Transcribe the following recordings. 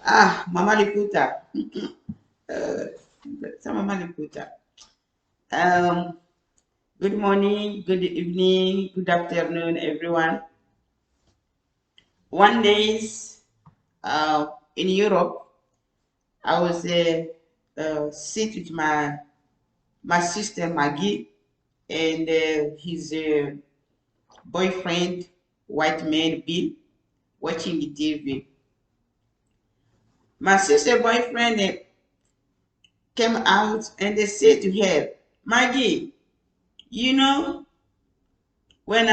Ah, Mama Likuta. uh, Mama Likuta. Um, Good morning, good evening, good afternoon, everyone. One day in Europe, I was sit with my sister Maggie and his boyfriend, white man Bill, watching the TV. My sister boyfriend came out and they said to her, Maggie, you know, when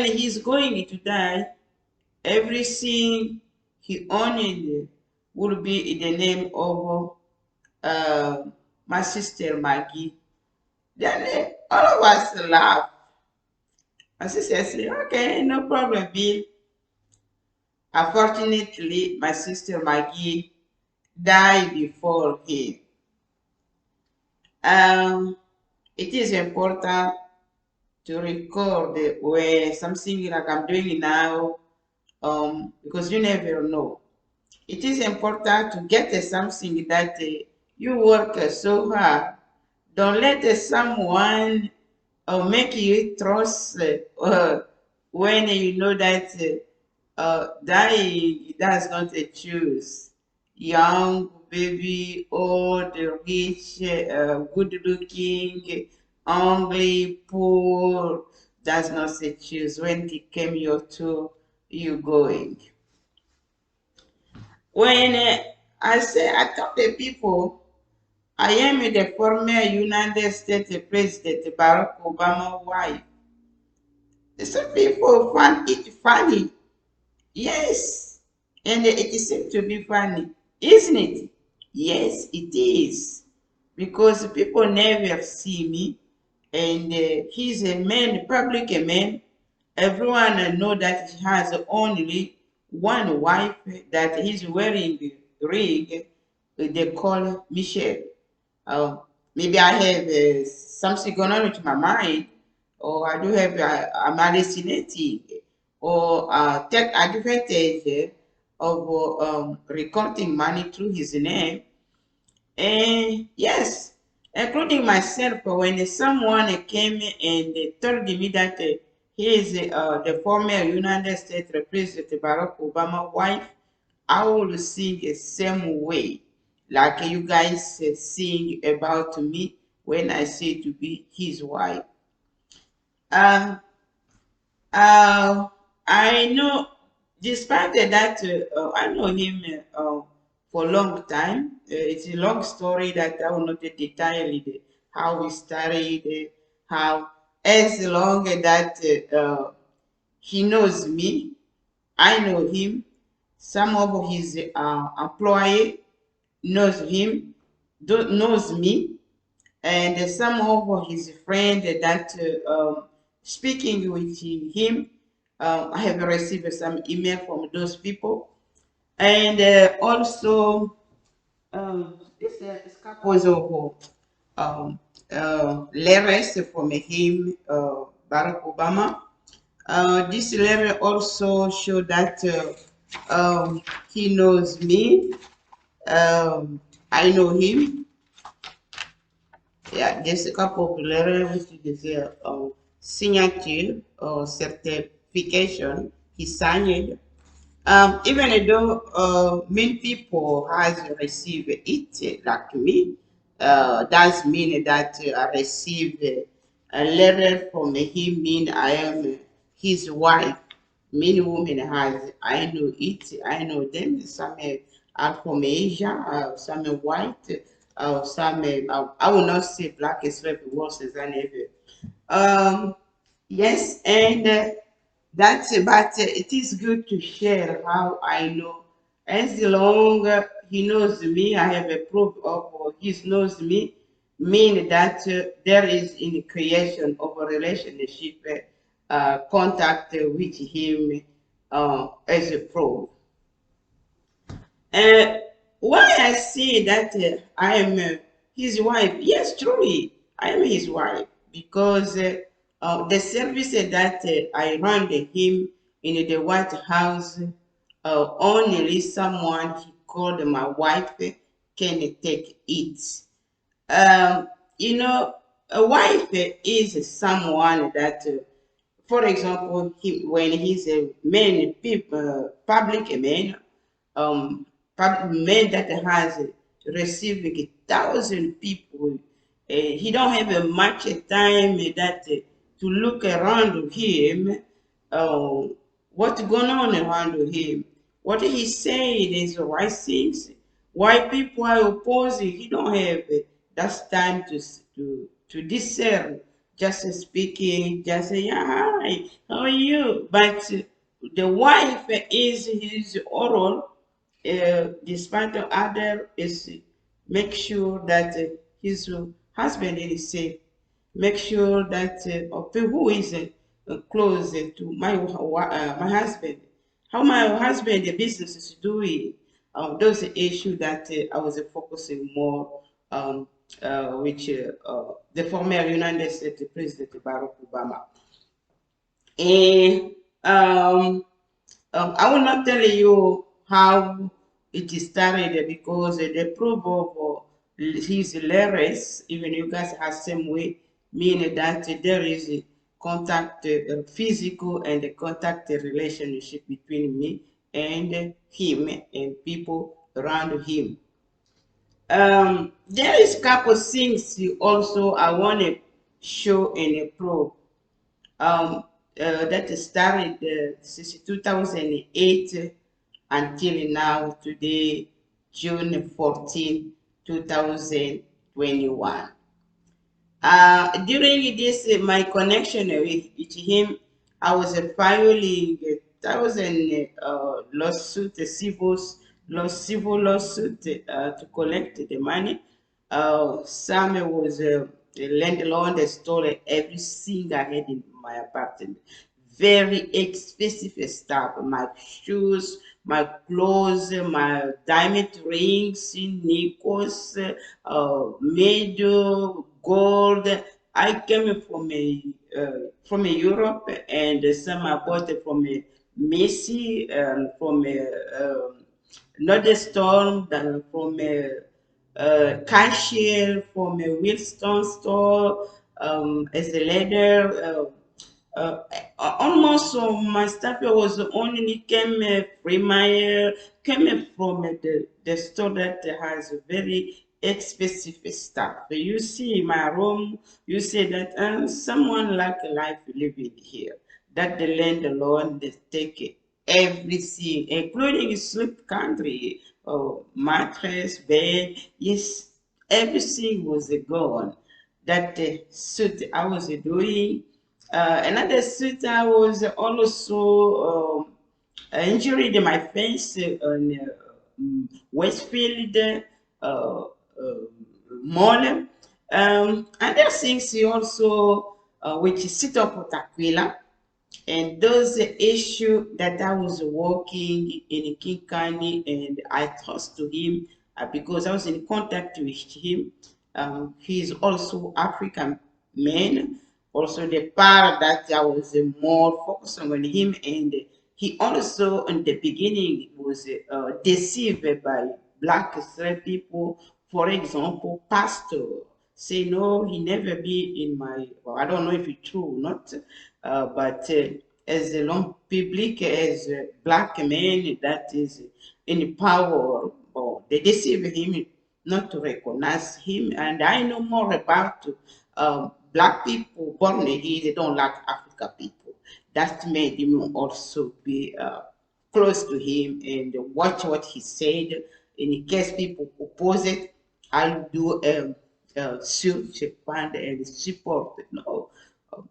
he's going to die, everything he owned would be in the name of uh, my sister Maggie. Then all of us laughed. My sister said, okay, no problem, Bill. Unfortunately, my sister Maggie died before him. Um, it is important to record where something like I'm doing now, because you never know. It is important to get something that you work so hard. Don't let someone make you trust when you know that dying does not choose. Young, baby, old, rich, good looking, hungry, poor, does not choose when it came your to you going. When I tell the people, I am the former United States President Barack Obama wife. Some people find it funny. Yes, and it seems to be funny, isn't it? Yes, it is. Because people never see me, and he's a man, public man. Everyone know that he has only one wife that he's wearing the ring. They call Michelle. Uh, Maybe I have something going on with my mind, or I do have I'm hallucinating, or take advantage of recording money through his name. And yes, including myself, when someone came and told me that he is the former United States President Barack Obama wife, I will sing the same way, like you guys sing about me when I say to be his wife. Uh, uh, I know, despite that, I know him for a long time. It's a long story that I will not detail it, how we started, how as long as that he knows me, I know him. Some of his employee knows him, knows me, and some of his friends that speaking with him, I have received some email from those people, and also this couples of letters from him, Barack Obama. This letter also show that he knows me. I know him. Yeah, there's a couple of letters which is a signature or certification he signed. Even though many people has received it like me, does mean that I received a letter from him mean I am his wife. Many women has, I know it, I know them. Some are from Asia, some are white, some I will not say black is very worse than ever. Yes, and that's but it is good to share how I know. As long he knows me, I have a proof of he knows me, mean that there is in the creation of a relationship contact with him as a proof. Uh, why I say that I am his wife? Yes, truly, I am his wife because the service that I run him in the White House, only someone he called my wife can take it. Um, you know, a wife is someone that, for example, when he's a man, public man, man that has receiving 1,000 people, he don't have much time that to look around him, uh, what's going on around him. What he said is the right things. Why people are opposing, he don't have that time to discern. Just speaking, just say, yeah, hi, how are you? But the wife is his oral, despite the other, is make sure that his husband is safe. Make sure that who is close to my husband, how my husband the business is doing. Those issues that I was focusing more um, which the former United States President Barack Obama. And I will not tell you how it started because the proof of his lyrics, even you guys have same way, meaning that there is a contact, physical and a contact relationship between me and him and people around him. There is couple things also I want to show in a probe. Um, that started since 2008 until now, today, June 14, 2021. During this, my connection with him, I was filing 1,000 lawsuit, civil lawsuit to collect the money. Some was a landlord that stole everything I had in my apartment. Very expensive stuff, my shoes, my clothes, my diamond rings, nickels, medal, gold. I came from a Europe, and some I bought from a Messi, from a Northern Storm, from a cashier, from a Wilson store, as a leader. Almost my stuff was only came from my came from the store that has very expensive stuff. You see my room, you say that someone like life living here, that the landlord they take everything, including sleep country, mattress, bed, yes, everything was gone. That suit I was doing. Another suit I was also injured in my face on Westfield Mall. Other things also, which is sit up with Aquila. And those issue that I was working in King County, and I trust to him because I was in contact with him. He's also African man. Also, the part that I was more focused on him, and he also in the beginning was deceived by black Israel people. For example, pastor say no, he never be in my. Well, I don't know if it's true or not, but as a long public, as a black man that is in power, or they deceive him not to recognize him. And I know more about black people born here, they don't like African people. That made him also be close to him and watch what he said. In case people oppose it, I'll do search and support. No,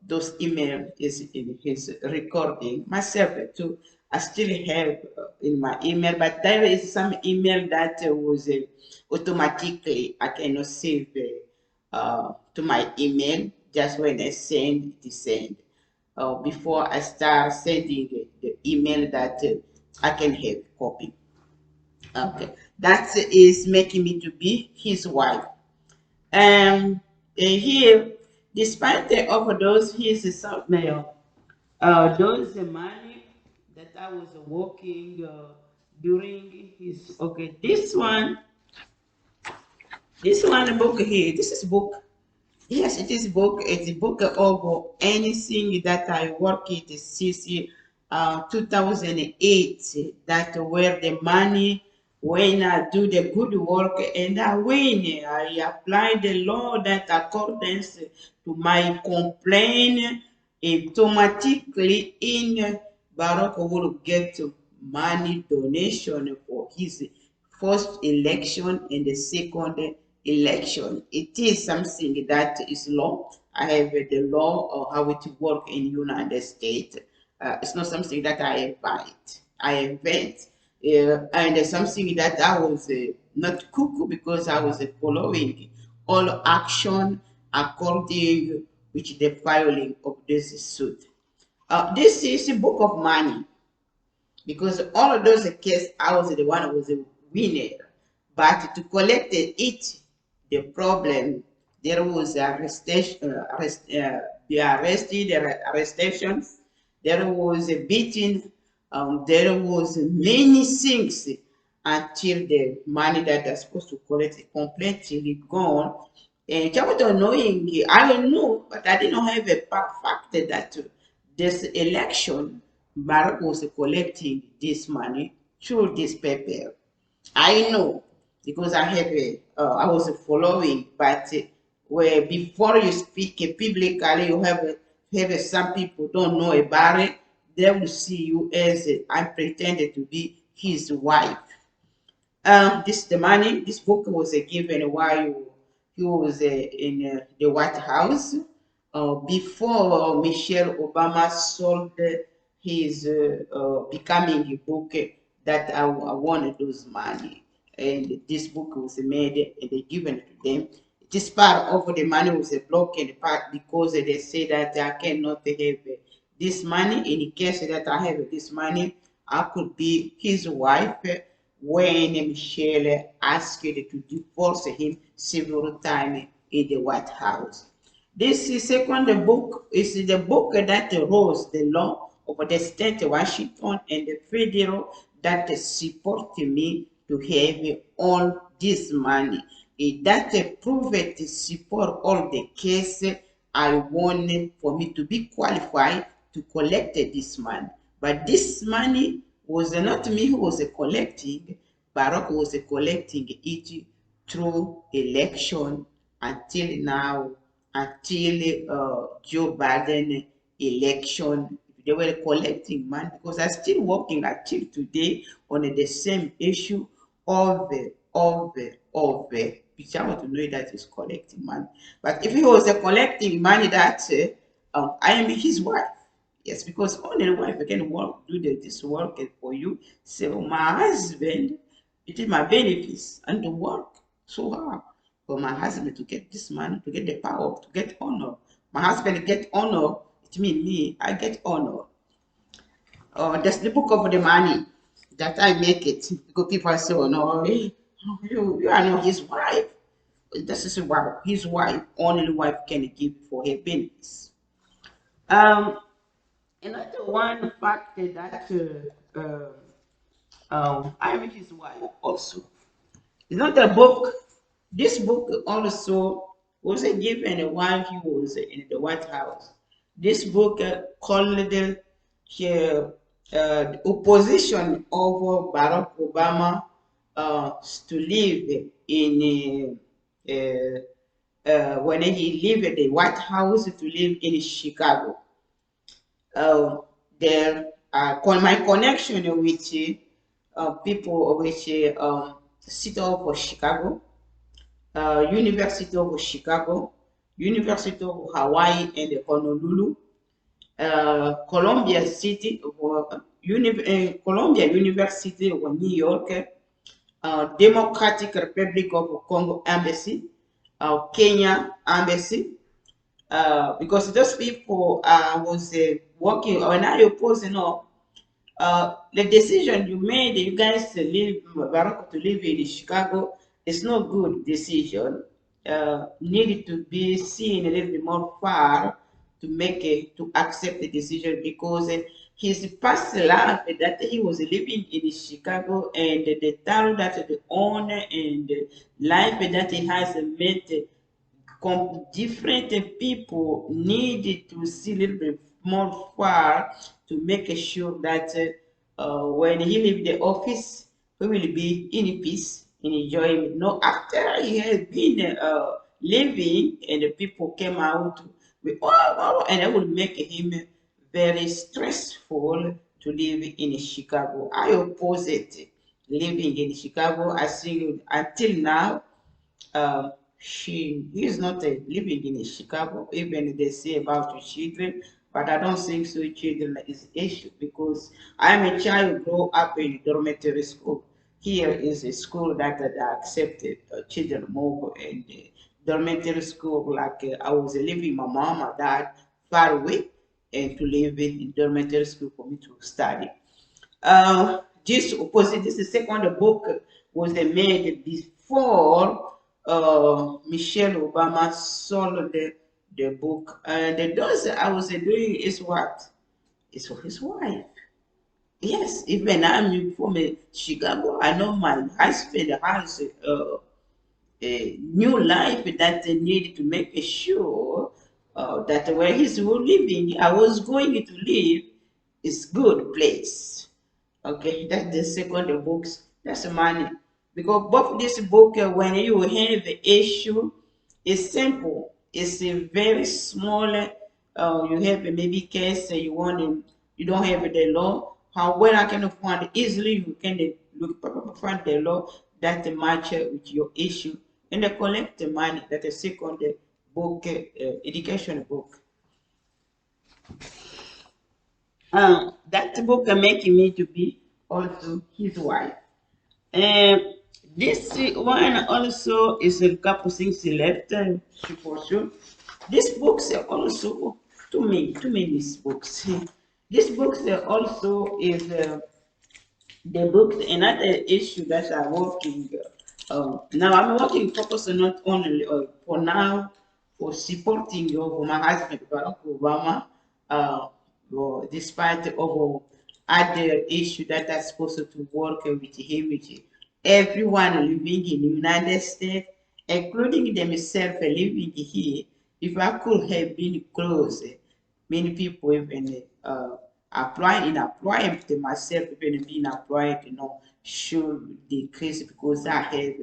those email is in his recording. Myself too, I still have in my email, but there is some email that was automatically I cannot save to my email. Just when I send, it is sent. Before I start sending the email that I can have copy. Okay, that is making me to be his wife. Here, despite the overdose, he is a self-male. Those money that I was working during his, okay, this one book here, this is book. Yes, it is book. It's a book of anything that I work it since 2008. That where the money when I do the good work and I win. I apply the law that accordance to my complaint automatically in Barack will get money donation for his first election and the second election. It is something that is law. I have the law of how it work in United States. It's not something that I invite. I invent. And it's something that I was not cuckoo because I was following all action according with the filing of this suit. This is a book of money because all of those cases I was the one who was a winner. But to collect it, the problem, there was arrestation, the arrested, arrestations, there was a beating, there was many things until the money that they're supposed to collect is completely gone. And just knowing, I don't know, but I didn't have a fact that this election, Barack was collecting this money through this paper. I know because I have I was following, but where before you speak publicly, you have some people don't know about it. They will see you as I pretended to be his wife. This the money. This book was given while he was in the White House before Michelle Obama sold his becoming a book that I wanted those money, and this book was made and they given to them. This part of the money was a blocking part because they say that I cannot have this money. In case that I have this money, I could be his wife when Michelle asked to divorce him several times in the White House. This is second book is the book that rose the law of the state of Washington and the federal that support me to have all this money. That proved to support all the case I wanted for me to be qualified to collect this money. But this money was not me who was collecting. Barack was collecting it through election until now, until Joe Biden election. They were collecting money because I'm still working until today on the same issue of which I want to know that is collecting money. But if he was collecting money that I am his wife. Yes, because only the wife can work, do this work for you. So my husband, it is my benefits and to work so hard for my husband to get this money, to get the power, to get honor. My husband get honor, it means me, I get honor. That's the book of the money that I make it. Because people say, oh no, hey, you are not his wife. This is what his wife, only wife can give for her benefits. Um, Another one fact that I am his wife also. It's not a book. This book also was given while he was in the White House. This book called the opposition of Barack Obama to live in when he lived at the White House to live in Chicago. Uh, there, my connection with people which city of Chicago, University of Chicago, University of Hawaii and Honolulu, Columbia City, Columbia University of New York, Democratic Republic of Congo Embassy, Kenya Embassy, because those people was working when I oppose, the decision you made, you guys to leave Barack to live in Chicago, is not good decision. Needed to be seen a little bit more far to make it to accept the decision because his past life that he was living in Chicago, and the town that the owner and the life that he has met different people need to see a little bit more far to make sure that when he leave the office, he will be in peace, in enjoyment. No, after he has been living and the people came out, and it will make him very stressful to live in Chicago. I oppose it. Living in Chicago, I think until now, um, he is not living in Chicago. Even they say about children, but I don't think so. Children is issue because I'm a child grow up in dormitory school. Here is a school that accepted children more in the dormitory school. Like I was leaving my mom and dad far away and to live in dormitory school for me to study. This opposite, this is second book was made before Michelle Obama sold the book. And those I was doing is what? It's for his wife. Yes, even I'm from Chicago. I know my husband has a new life that they need to make sure that where he's living, I was going to live is good place. Okay, that's the second books. That's money. Because both this book, when you have an issue, it's simple. It's a very small. You have a maybe case you want to, you don't have the law. However, I can find easily you can find the law that match with your issue and they collect the money. That is second book, education book. That book making me to be also his wife. And this one also is a couple things left for sure. This books are also too many books. This books also is the books another issue that I'm working. Now I'm working focus not only for now for supporting my husband Barack Obama, despite of other issue that are supposed to work with him, with everyone living in the United States, including themselves living here. If I could have been close, many people even applying to myself, even being applied, should decrease because I have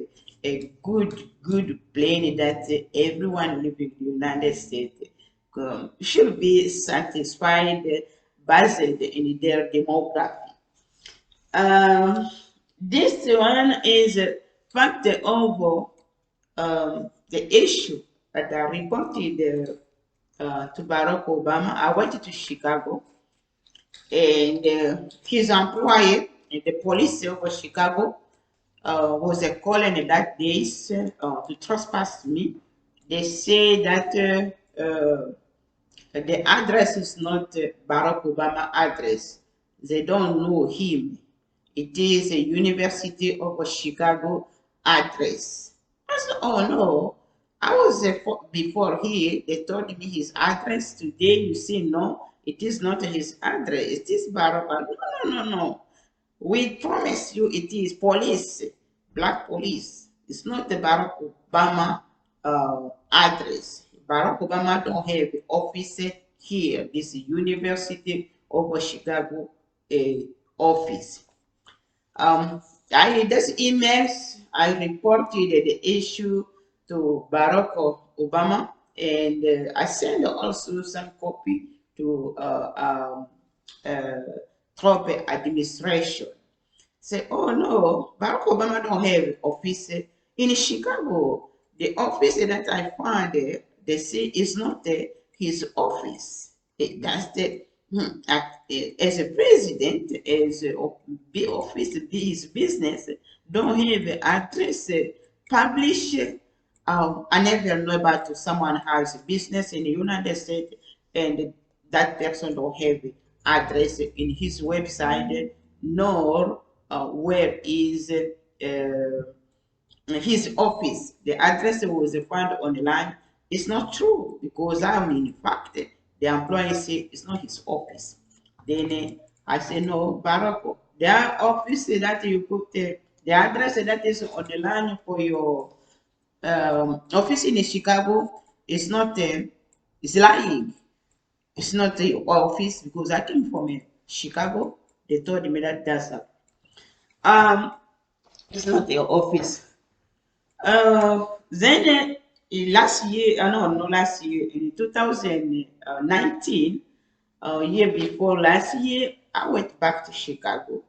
a good plan that everyone living in the United States should be satisfied based in their demography. Um, this one is fact of the issue that I reported to Barack Obama. I went to Chicago and his employee in the police of Chicago was calling that days to trespass me. They say that the address is not Barack Obama address. They don't know him. It is a University of Chicago address. I said, oh no. I was before here. They told me his address. Today you see, no, it is not his address. It is Barack. No. We promise you it is police, black police. It's not the Barack Obama address. Barack Obama don't have the office here. This is University of Chicago office. I this emails I reported the issue to Barack Obama, and I sent also some copy to uh, Trump administration. Say, oh no, Barack Obama don't have office in Chicago. The office that I found there, they say is not his office. That's the as a president, as a be office, be his business, don't have an address publish. I never know about someone has a business in the United States and that person don't have address in his website nor where is his office. The address was found online. It's not true because I mean, in fact, the employee say it's not his office. Then I say, no, Barack, their office that you put the address that is on the line for your office in Chicago is not, it's lying. It's not the office because I came from Chicago. They told me that that's um, it's not the office. Then last year, no, no, last year in 2019, year before last year, I went back to Chicago.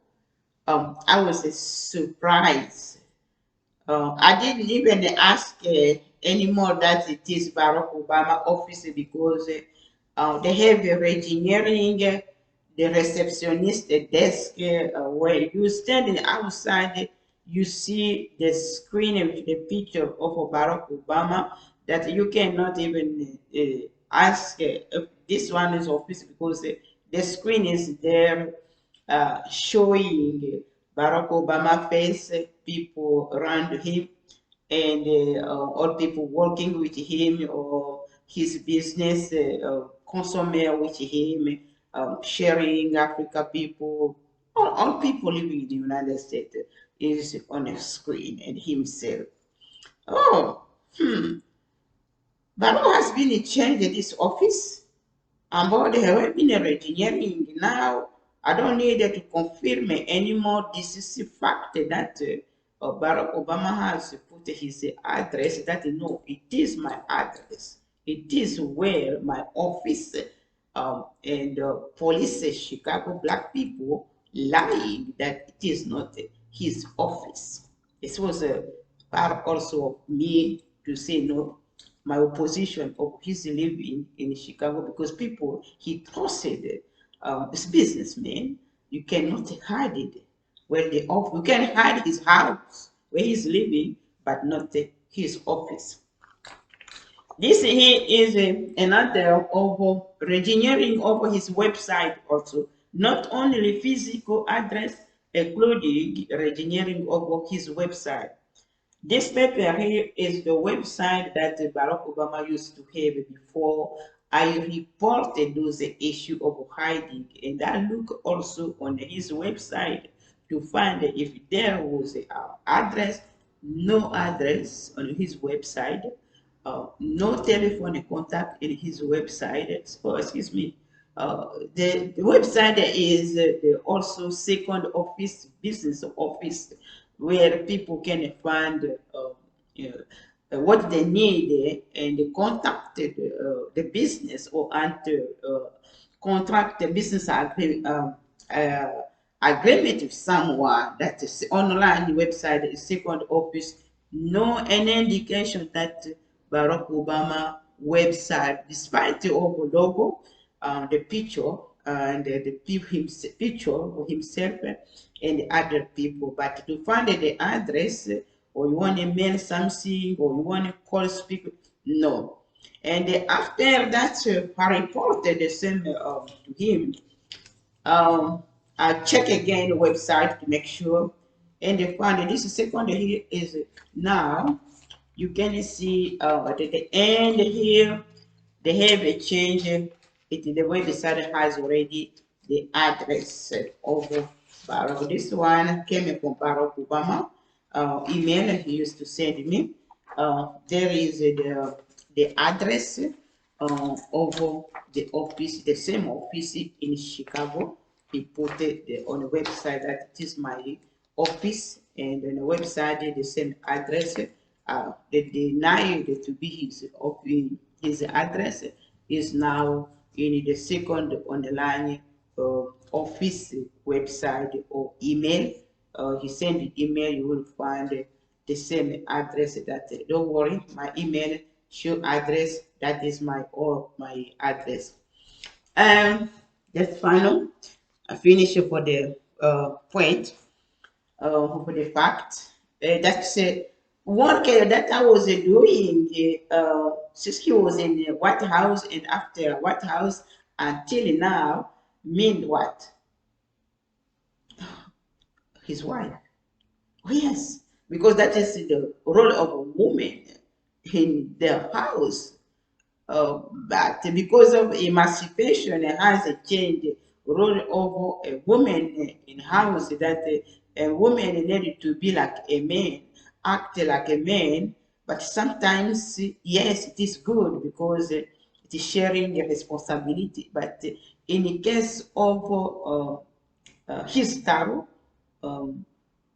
I was surprised. I didn't even ask anymore that it is Barack Obama office because they have a engineering, the receptionist desk where you standing outside, you see the screen with the picture of Barack Obama that you cannot even ask if this one is office because the screen is there showing Barack Obama face, people around him, and all people working with him or his business, consumer with him, sharing Africa people, all people living in the United States is on a screen and himself. Oh, Barack has been changed in this office. About the webinar engineering now, I don't need to confirm anymore. This is a fact that Barack Obama has put his address. That no, it is my address. It is where my office and police Chicago black people lying that it is not his office. It was a part also of me to say no, my opposition of his living in Chicago because people he trusted as businessman. You cannot hide it. Where the off you can hide his house where he's living, but not his office. This here is another of engineering over his website also. Not only physical address, including engineering over his website. This paper here is the website that Barack Obama used to have before I reported those issue of hiding, and I look also on his website to find if there was an address, no address on his website, no telephone contact in his website. Oh, excuse me. The website is the also second office, business office, where people can find you know, what they need and contact the business or contract the business agreement with someone that is online website is second office. No any indication that Barack Obama website, despite the logo, the picture and the picture of himself and other people, but to find the address or you want to mail something or you want to call speak, no. And after that, I reported the same to him. I check again the website to make sure, and they found this second here is now. You can see at the end here they have a change. It the website has already the address of Barack. This one came from Barack Obama email he used to send me. There is the address of the office, the same office in Chicago. He put it on the website that it is my office, and on the website the same address. They denied to be his office, his address is now in the second on the line office website or email. He sent the email, you will find the same address that don't worry, my email show address that is my or my address. That's final. I finish for the point for the fact that's work that I was doing since he was in the White House and after White House until now mean what? His wife. Oh, yes, because that is the role of a woman in the house. But because of emancipation, it has changed. role of a woman in house, that a woman needed to be like a man, act like a man, but sometimes, yes, it is good because it is sharing the responsibility. But in the case of his style, um,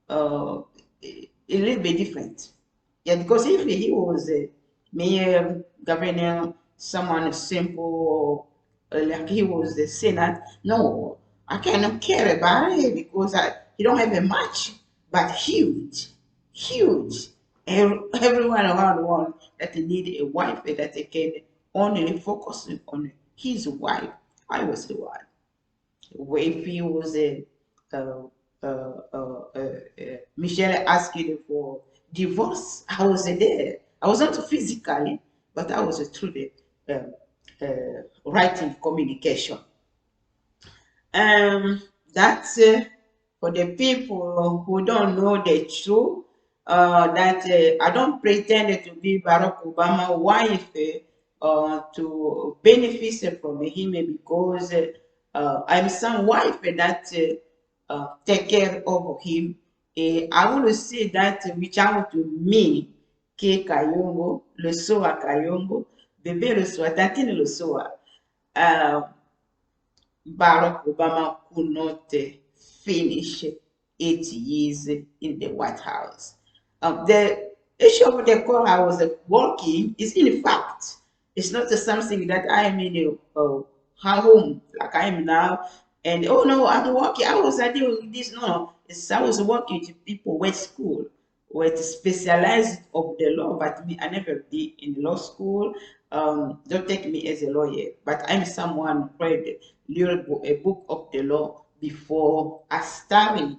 uh, a little bit different. Yeah, because if he was a mayor, governor, someone simple, like he was the senate, no, I cannot care about it because he don't have a much, but huge, huge. Everyone around the world that need a wife that they can only focus on his wife. I was the one. If he was a uh, Michelle asking for divorce, I was there. I was not physically, but I was through the writing communication. Um, that's for the people who don't know the truth. That I don't pretend to be Barack Obama's wife to benefit from him because I'm some wife that take care of him. I will say that reach out to me, K Kayongo, Losowa Kayongo, Bebe Losowa, Tantine Losowa. Uh, Barack Obama could not finish 8 years in the White House. The issue of the call I was working is, in fact, it's not something that I am in home like I am now. And oh no, I'm working. I was doing this. No, I was working with people went school, were specialized of the law, but me, I never did in law school. Don't take me as a lawyer, but I'm someone who read a book of the law before I started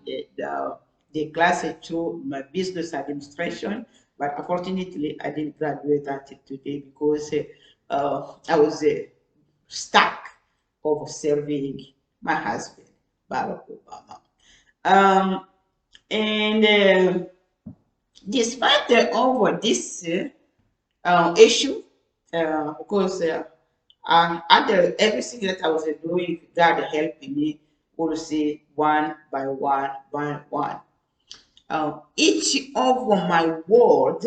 the class through my business administration. But unfortunately, I didn't graduate until today because I was stuck of serving my husband, Barack Obama. Um, and despite all this issue, because under everything that I was doing, God helping me, will say one by one by one. Each of my word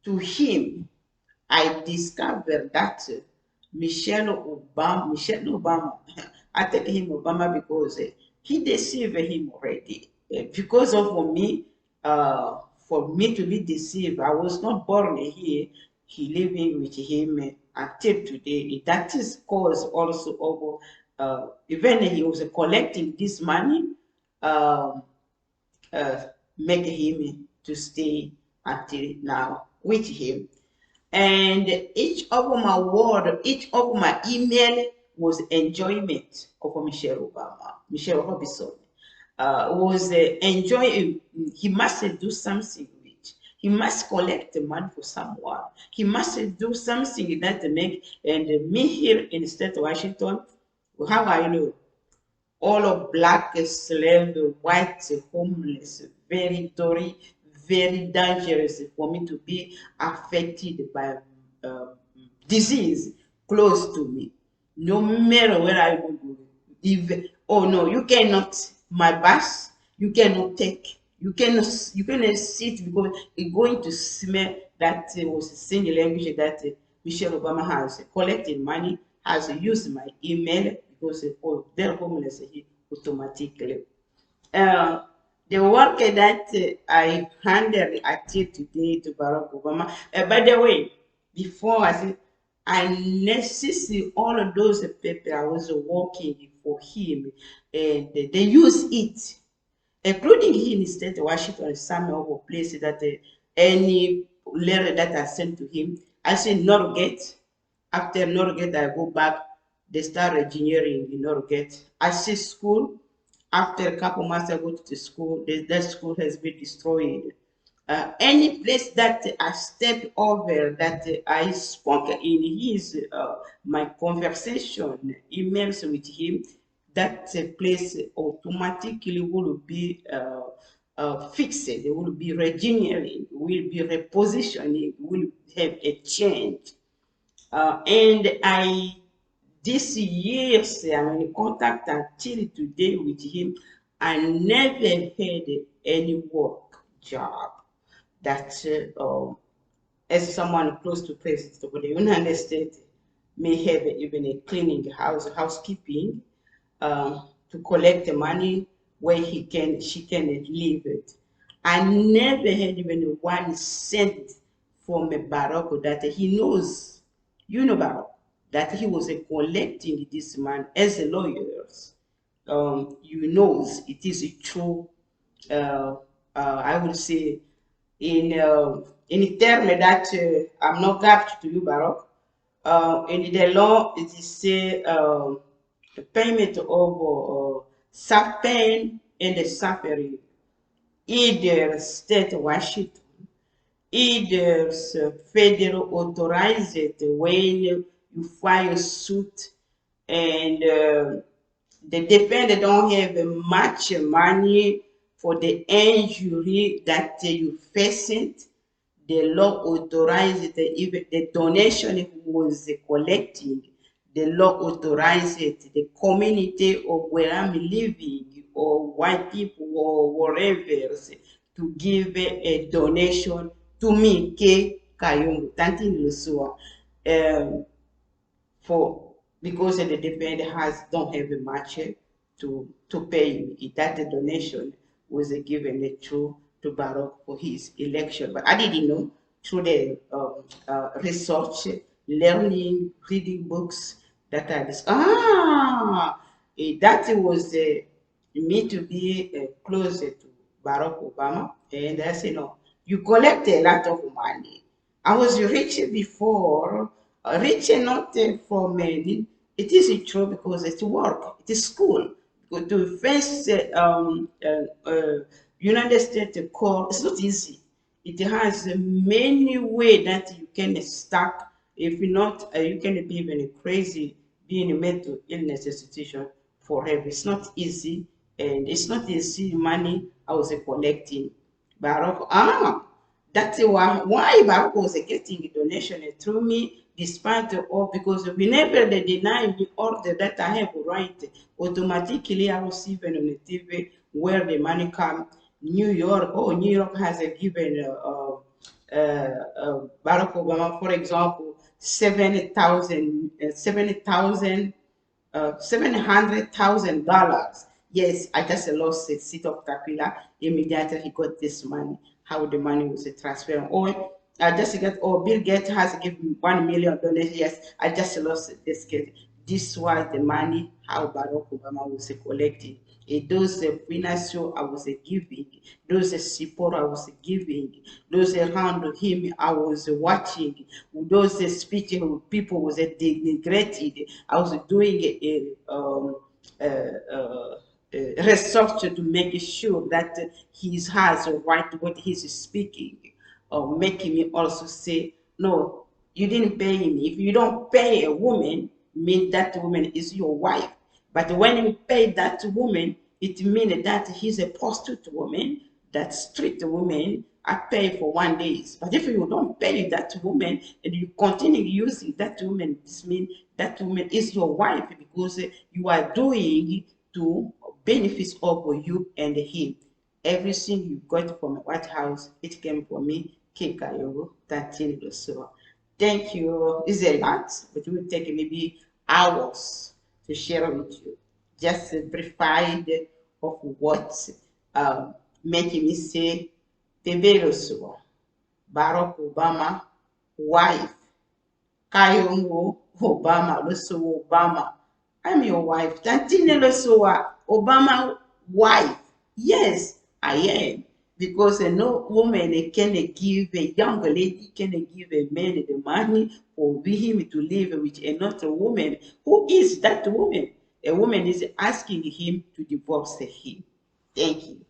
to him, I discovered that Michelle Obama, I take him Obama because he deceived him already. Because of me, for me to be deceived, I was not born here. He living with him until today. That is cause also of even he was collecting this money. Um, uh, make him to stay until now with him. And each of my word, each of my email was enjoyment of Michelle Obama, Michelle Robinson. Was enjoying, he must do something with. He must collect the money for someone. He must do something that make, and me here in the state of Washington, how I know all of black slave, white homeless, very dirty, very dangerous for me to be affected by disease close to me. No matter where I go, if oh no, you cannot my bus, you cannot take, you cannot sit because it's going to smell. That was the same language that Michelle Obama has collected money, has used my email because oh, they're homeless automatically. Uh, the work that I handled until today to Barack Obama. By the way, before I said, I necessarily all of those people I was working for him, and they use it, including here in the state of Washington, some other places that any letter that I sent to him, I say Norgate. After Norgate, I go back, they start engineering in Norgate. I see school. After a couple months, I go to the school. That school has been destroyed. Any place that I stepped over, that I spoke in his my conversation, emails with him, that place automatically will be fixed, it will be regenerating, will be repositioning, will have a change. And I These years I'm in contact until today with him. I never had any work job that as someone close to President of the United States may have even a cleaning housekeeping to collect the money where she can leave it. I never had even 1 cent from a Barack that he knows, Barack, that he was collecting this man as a lawyer. You knows it is true. Uh, I would say in term that I'm not captured to you, Barack. In the law, it is say the payment of suffering and the suffering, either state Washington, either federal authorized when you file suit and the defendant don't have much money for the injury that you facing. The law authorized even the donation he was collecting. The law authorized the community of where I'm living or white people or whatever to give a donation to me, K. Kayungu, Tantine Losowa. For because the defendant don't have much to pay. That donation was given to Barack for his election. But I didn't know through the research, learning, reading books that I just that was me to be closer to Barack Obama, and I said no, you collect a lot of money. I was rich before, rich not from it is true because it's work, it is school. Go to face United States court, it's not easy. It has many ways that you can start. If not, you can be even crazy being a mental illness institution forever. It's not easy, and it's not easy money I was collecting. Barack, that's why Barack was getting a donation through me, despite of because whenever they deny me order that I have right, automatically I receive it on the TV where the money come. New York, New York has given Barack Obama, for example, 700,000. Yes, I just lost a seat of Tapila. Immediately he got this money. How the money was transferred? Or I just got. Or Bill Gates has given $1 million. Yes, I just lost this kid. This was the money how Barack Obama was collecting. Those financial I was giving, those support I was giving, those around him I was watching, those speeches people was denigrated. I was doing uh, uh, research to make sure that he has a right what he's speaking, or making me also say, no, you didn't pay me. If you don't pay a woman, mean that woman is your wife. But when you pay that woman, it means that he's a prostitute woman, that street woman. I pay for 1 day. But if you don't pay that woman and you continue using that woman, this means that woman is your wife because you are doing to benefits of you and him. Everything you got from the White House, it came from me, Kikayo, Tantine Losowa. Thank you. It's a lot, but it will take maybe hours to share with you. Just a brief idea of what making me say Tebe Losowa, Barack Obama, wife, Kayongo Obama, Losowa Obama. I'm your wife. Tantine Losowa, Obama wife. Yes, I am. Because no woman can give a young lady can give a man the money for him to live with another woman. Who is that woman? A woman is asking him to divorce him. Thank you.